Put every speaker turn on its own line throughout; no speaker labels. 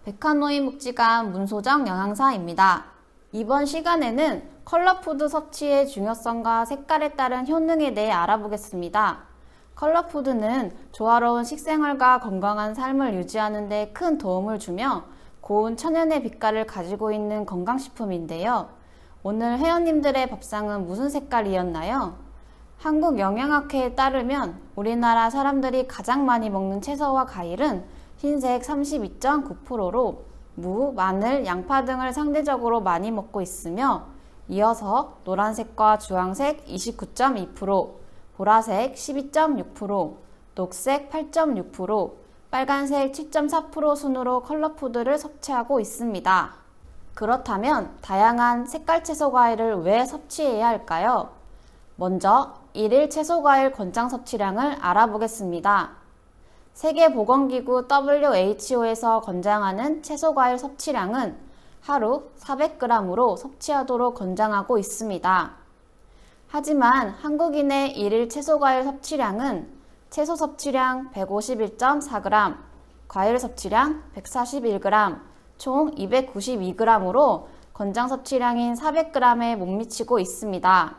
백화노이묵지관 문소정 영양사입니다. 이번 시간에는 컬러푸드 섭취의 중요성과 색깔에 따른 효능에 대해 알아보겠습니다. 컬러푸드는 조화로운 식생활과 건강한 삶을 유지하는 데 큰 도움을 주며 고운 천연의 빛깔을 가지고 있는 건강식품인데요. 오늘 회원님들의 밥상은 무슨 색깔이었나요? 한국영양학회에 따르면 우리나라 사람들이 가장 많이 먹는 채소와 과일은 흰색 32.9%로 무, 마늘, 양파 등을 상대적으로 많이 먹고 있으며 이어서 노란색과 주황색 29.2%, 보라색 12.6%, 녹색 8.6%, 빨간색 7.4% 순으로 컬러푸드를 섭취하고 있습니다. 그렇다면 다양한 색깔 채소 과일을 왜 섭취해야 할까요? 먼저 일일 채소 과일 권장 섭취량을 알아보겠습니다. 세계보건기구 WHO에서 권장하는 채소 과일 섭취량은 하루 400g으로 섭취하도록 권장하고 있습니다. 하지만 한국인의 일일 채소 과일 섭취량은 채소 섭취량 151.4g, 과일 섭취량 141g, 총 292g으로 권장 섭취량인 400g에 못 미치고 있습니다.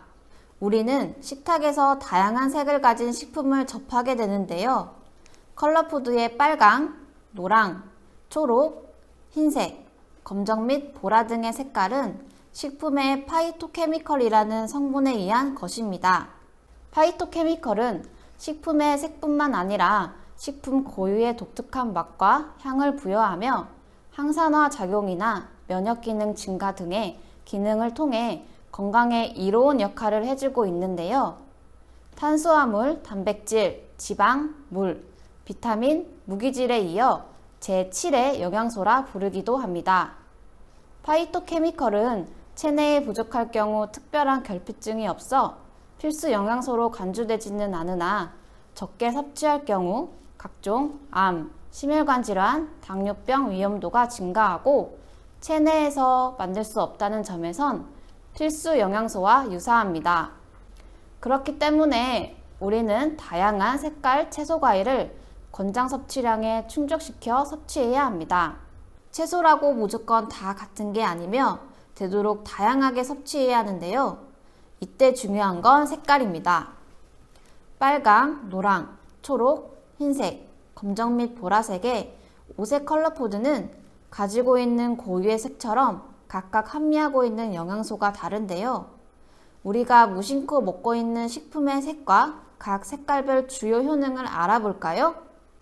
우리는 식탁에서 다양한 색을 가진 식품을 접하게 되는데요. 컬러푸드의 빨강, 노랑, 초록, 흰색, 검정 및 보라 등의 색깔은 식품의 파이토케미컬이라는 성분에 의한 것입니다. 파이토케미컬은 식품의 색뿐만 아니라 식품 고유의 독특한 맛과 향을 부여하며 항산화 작용이나 면역 기능 증가 등의 기능을 통해 건강에 이로운 역할을 해주고 있는데요. 탄수화물, 단백질, 지방, 물, 비타민, 무기질에 이어 제7의 영양소라 부르기도 합니다. 파이토케미컬은 체내에 부족할 경우 특별한 결핍증이 없어 필수 영양소로 간주되지는 않으나 적게 섭취할 경우 각종 암, 심혈관 질환, 당뇨병 위험도가 증가하고 체내에서 만들 수 없다는 점에선 필수 영양소와 유사합니다. 그렇기 때문에 우리는 다양한 색깔 채소 과일을 권장 섭취량에 충족시켜 섭취해야 합니다. 채소라고 무조건 다 같은 게 아니며 되도록 다양하게 섭취해야 하는데요. 이때 중요한 건 색깔입니다. 빨강, 노랑, 초록, 흰색, 검정 및 보라색의 5색 컬러푸드는 가지고 있는 고유의 색처럼 각각 함유하고 있는 영양소가 다른데요. 우리가 무심코 먹고 있는 식품의 색과 각 색깔별 주요 효능을 알아볼까요?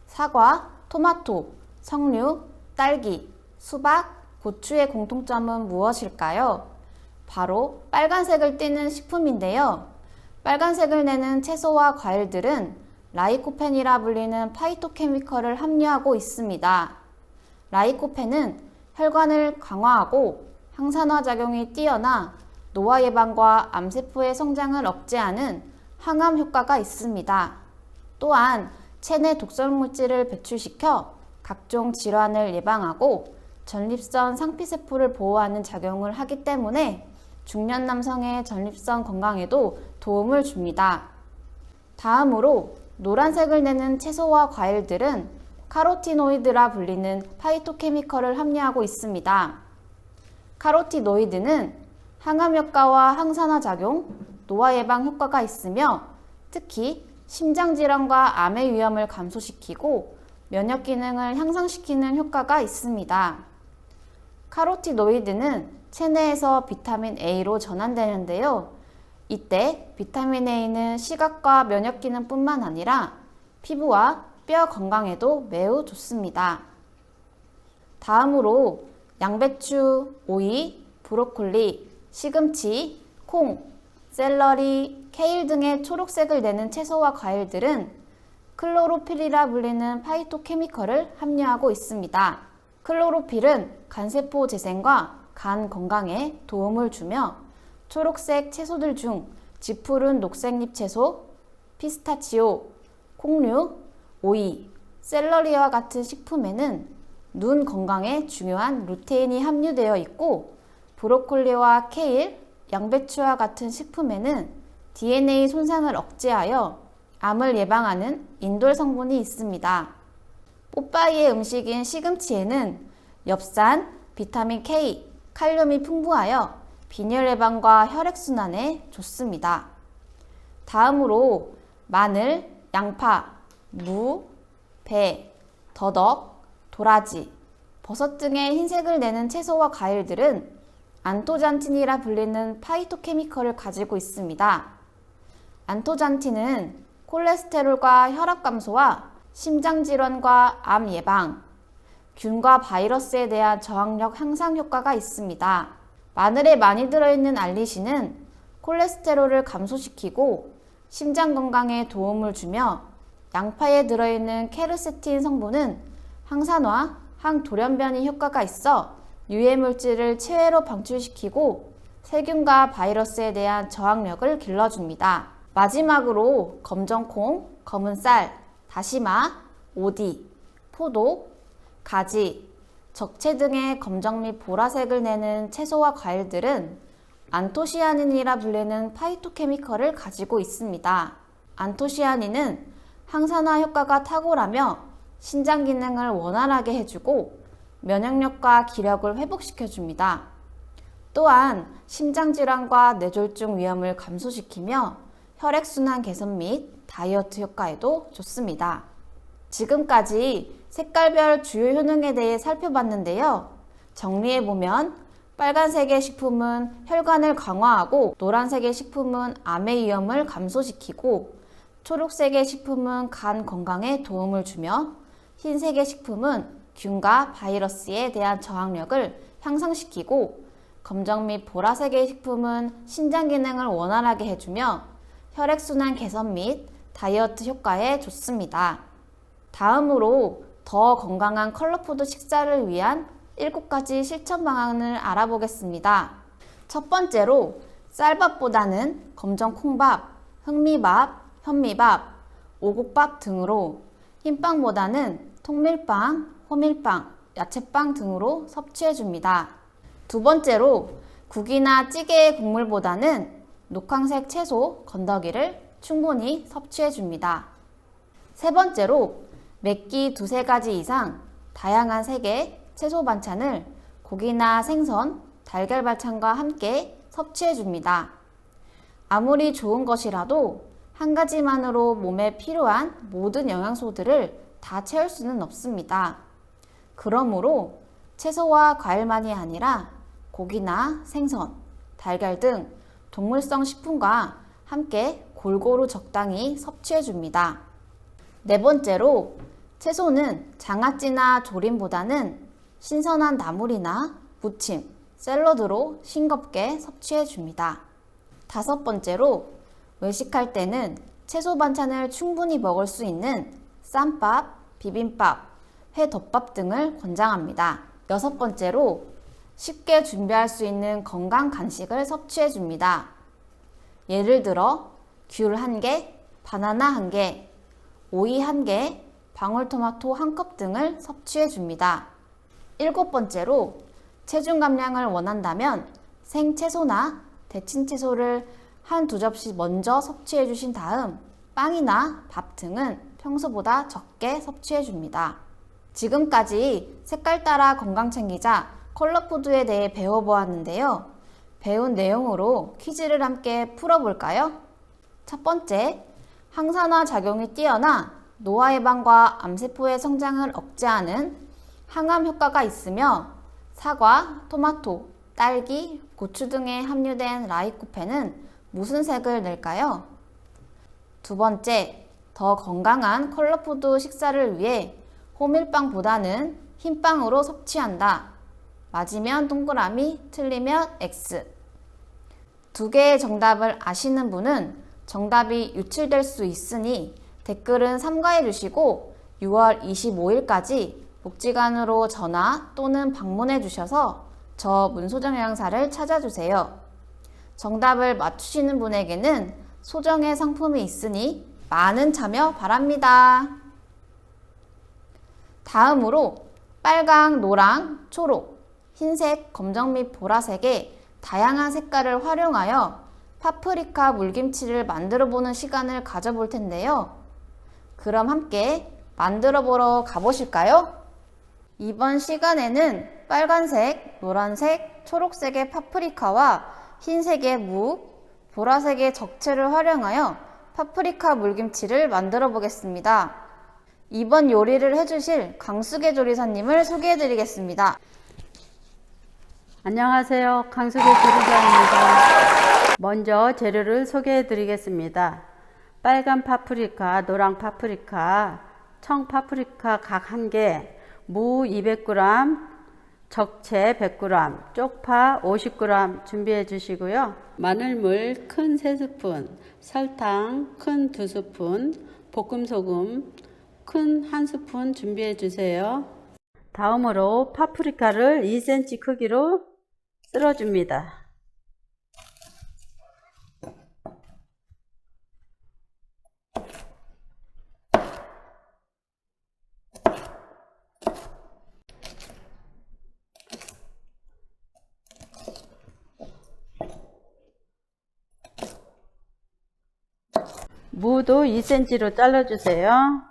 사과, 토마토, 석류, 딸기, 수박, 고추의 공통점은 무엇일까요? 바로 빨간색을 띠는 식품인데요. 빨간색을 내는 채소와 과일들은 라이코펜이라 불리는 파이토케미컬을 함유하고 있습니다. 라이코펜은 혈관을 강화하고 항산화 작용이 뛰어나 노화 예방과 암세포의 성장을 억제하는 항암 효과가 있습니다. 또한 체내 독성물질을 배출시켜 각종 질환을 예방하고 전립선 상피세포를 보호하는 작용을 하기 때문에 중년 남성의 전립선 건강에도 도움을 줍니다. 다음으로 노란색을 내는 채소와 과일들은 카로티노이드라 불리는 파이토케미컬을 함유하고 있습니다. 카로티노이드는 항암 효과와 항산화 작용, 노화 예방 효과가 있으며 특히 심장질환과 암의 위험을 감소시키고 면역 기능을 향상시키는 효과가 있습니다. 카로티노이드는 체내에서 비타민 A로 전환되는데요. 이때 비타민 A는 시각과 면역 기능뿐만 아니라 피부와 뼈 건강에도 매우 좋습니다. 다음으로 양배추, 오이, 브로콜리, 시금치, 콩, 샐러리, 케일 등의 초록색을 내는 채소와 과일들은 클로로필이라 불리는 파이토케미컬을 함유하고 있습니다. 클로로필은 간세포 재생과 간 건강에 도움을 주며 초록색 채소들 중 짙푸른 녹색잎 채소, 피스타치오, 콩류, 오이, 샐러리와 같은 식품에는 눈 건강에 중요한 루테인이 함유되어 있고 브로콜리와 케일, 양배추와 같은 식품에는 DNA 손상을 억제하여 암을 예방하는 인돌 성분이 있습니다. 뽀빠이의 음식인 시금치에는 엽산, 비타민 K, 칼륨이 풍부하여 빈혈 예방과 혈액순환에 좋습니다. 다음으로 마늘, 양파, 무, 배, 더덕, 도라지, 버섯 등의 흰색을 내는 채소와 과일들은 안토잔틴이라 불리는 파이토케미컬을 가지고 있습니다. 안토잔틴은 콜레스테롤과 혈압 감소와 심장질환과 암 예방, 균과 바이러스에 대한 저항력 향상 효과가 있습니다. 마늘에 많이 들어있는 알리신은 콜레스테롤을 감소시키고 심장 건강에 도움을 주며 양파에 들어있는 케르세틴 성분은 항산화, 항돌연변이 효과가 있어 유해물질을 체외로 방출시키고 세균과 바이러스에 대한 저항력을 길러줍니다. 마지막으로 검정콩, 검은쌀, 다시마, 오디, 포도, 가지, 적채 등의 검정 및 보라색을 내는 채소와 과일들은 안토시아닌이라 불리는 파이토케미컬을 가지고 있습니다. 안토시아닌은 항산화 효과가 탁월하며 신장 기능을 원활하게 해주고 면역력과 기력을 회복시켜줍니다. 또한 심장질환과 뇌졸중 위험을 감소시키며 혈액순환 개선 및 다이어트 효과에도 좋습니다. 지금까지 색깔별 주요 효능에 대해 살펴봤는데요. 정리해보면 빨간색의 식품은 혈관을 강화하고 노란색의 식품은 암의 위험을 감소시키고 초록색의 식품은 간 건강에 도움을 주며 흰색의 식품은 균과 바이러스에 대한 저항력을 향상시키고 검정 및 보라색의 식품은 신장 기능을 원활하게 해주며 혈액순환 개선 및 다이어트 효과에 좋습니다. 다음으로 더 건강한 컬러푸드 식사를 위한 7가지 실천 방안을 알아보겠습니다. 첫 번째로 쌀밥보다는 검정 콩밥, 흑미밥, 현미밥, 오곡밥 등으로 흰빵보다는 통밀빵, 호밀빵, 야채빵 등으로 섭취해줍니다. 두 번째로 국이나 찌개의 국물보다는 녹황색 채소, 건더기를 충분히 섭취해줍니다. 세 번째로 맵기 2-3가지 이상 다양한 색의 채소 반찬을 고기나 생선, 달걀 반찬과 함께 섭취해줍니다. 아무리 좋은 것이라도 한 가지만으로 몸에 필요한 모든 영양소들을 다 채울 수는 없습니다. 그러므로 채소와 과일만이 아니라 고기나 생선, 달걀 등 동물성 식품과 함께 골고루 적당히 섭취해줍니다. 네 번째로 채소는 장아찌나 조림보다는 신선한 나물이나 무침, 샐러드로 싱겁게 섭취해줍니다. 다섯 번째로 외식할 때는 채소 반찬을 충분히 먹을 수 있는 쌈밥, 비빔밥, 회덮밥 등을 권장합니다. 여섯 번째로 쉽게 준비할 수 있는 건강 간식을 섭취해줍니다. 예를 들어 귤 1개, 바나나 1개, 오이 1개, 방울토마토 1컵 등을 섭취해줍니다. 일곱 번째로 체중 감량을 원한다면 생채소나 데친 채소를 1-2접시 먼저 섭취해 주신 다음 빵이나 밥 등은 평소보다 적게 섭취해 줍니다. 지금까지 색깔 따라 건강 챙기자 컬러푸드에 대해 배워보았는데요. 배운 내용으로 퀴즈를 함께 풀어볼까요? 첫 번째, 항산화 작용이 뛰어나 노화 예방과 암세포의 성장을 억제하는 항암 효과가 있으며 사과, 토마토, 딸기, 고추 등에 함유된 라이코펜은 무슨 색을 낼까요? 두 번째, 더 건강한 컬러푸드 식사를 위해 호밀빵보다는 흰빵으로 섭취한다. 맞으면 동그라미, 틀리면 X. 두 개의 정답을 아시는 분은 정답이 유출될 수 있으니 댓글은 삼가해 주시고 6월 25일까지 복지관으로 전화 또는 방문해 주셔서 저 문소정 영양사를 찾아주세요. 정답을 맞추시는 분에게는 소정의 상품이 있으니 많은 참여 바랍니다. 다음으로 빨강, 노랑, 초록, 흰색, 검정 및 보라색의 다양한 색깔을 활용하여 파프리카 물김치를 만들어 보는 시간을 가져볼 텐데요. 그럼 함께 만들어 보러 가보실까요? 이번 시간에는 빨간색, 노란색, 초록색의 파프리카와 흰색의 무, 보라색의 적채를 활용하여 파프리카 물김치를 만들어 보겠습니다. 이번 요리를 해주실 강수계 조리사님을 소개해 드리겠습니다.
안녕하세요. 강수계 조리사입니다. 먼저 재료를 소개해 드리겠습니다. 빨간 파프리카, 노랑 파프리카, 청 파프리카 각 1개, 무 200g, 적채 100g, 쪽파 50g 준비해 주시고요. 마늘물 큰 3스푼, 설탕 큰 2스푼, 볶음소금 큰 1스푼 준비해 주세요. 다음으로 파프리카를 2cm 크기로 썰어줍니다. 무도 2cm로 잘라주세요.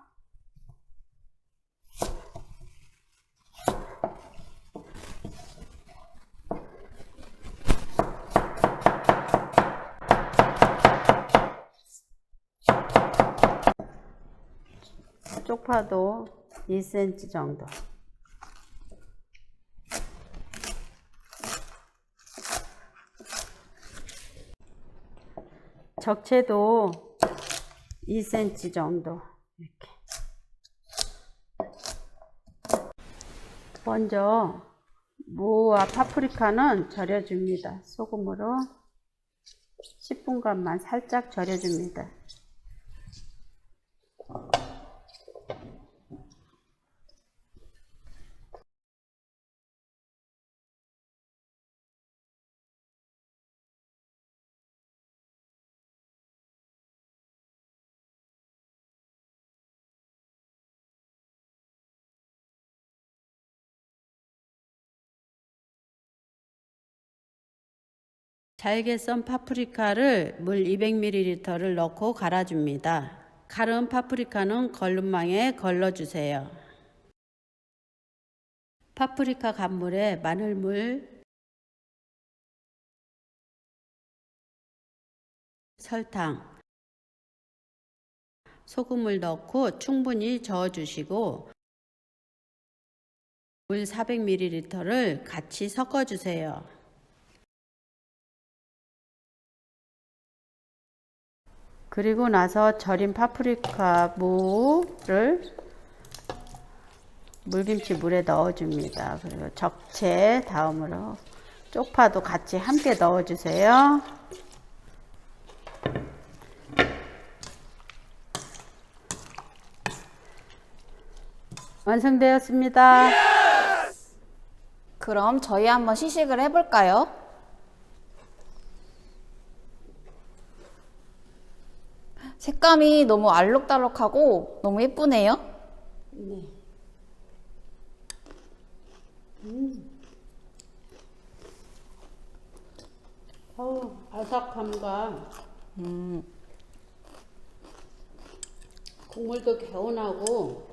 쪽파도 2cm 정도. 적채도 2cm 정도. 이렇게. 먼저 무와 파프리카는 절여줍니다. 소금으로 10분간만 살짝 절여줍니다. 잘게 썬 파프리카를 물 200ml를 넣고 갈아줍니다. 갈은 파프리카는 걸름망에 걸러주세요. 파프리카 간물에 마늘물, 설탕, 소금을 넣고 충분히 저어주시고 물 400ml를 같이 섞어주세요. 그리고 나서 절인 파프리카 무를 물김치 물에 넣어줍니다. 그리고 적채 다음으로 쪽파도 같이 함께 넣어주세요. 완성되었습니다.
그럼 저희 한번 시식을 해볼까요? 색감이 너무 알록달록하고 너무 예쁘네요.
네. 아삭함과 국물도 개운하고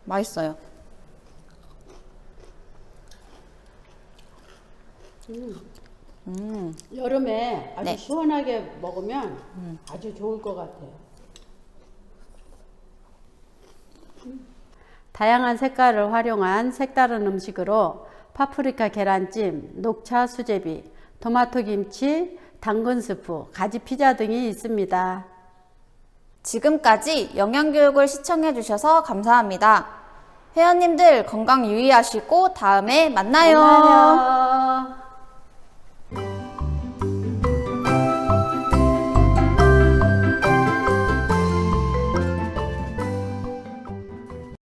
맛있어요.
여름에 아주
네.
시원하게 먹으면 아주 좋을 것 같아요. 다양한 색깔을 활용한 색다른 음식으로 파프리카 계란찜, 녹차 수제비, 토마토 김치, 당근 스프, 가지 피자 등이 있습니다.
지금까지 영양교육을 시청해 주셔서 감사합니다. 회원님들 건강 유의하시고 다음에 만나요.
만나요.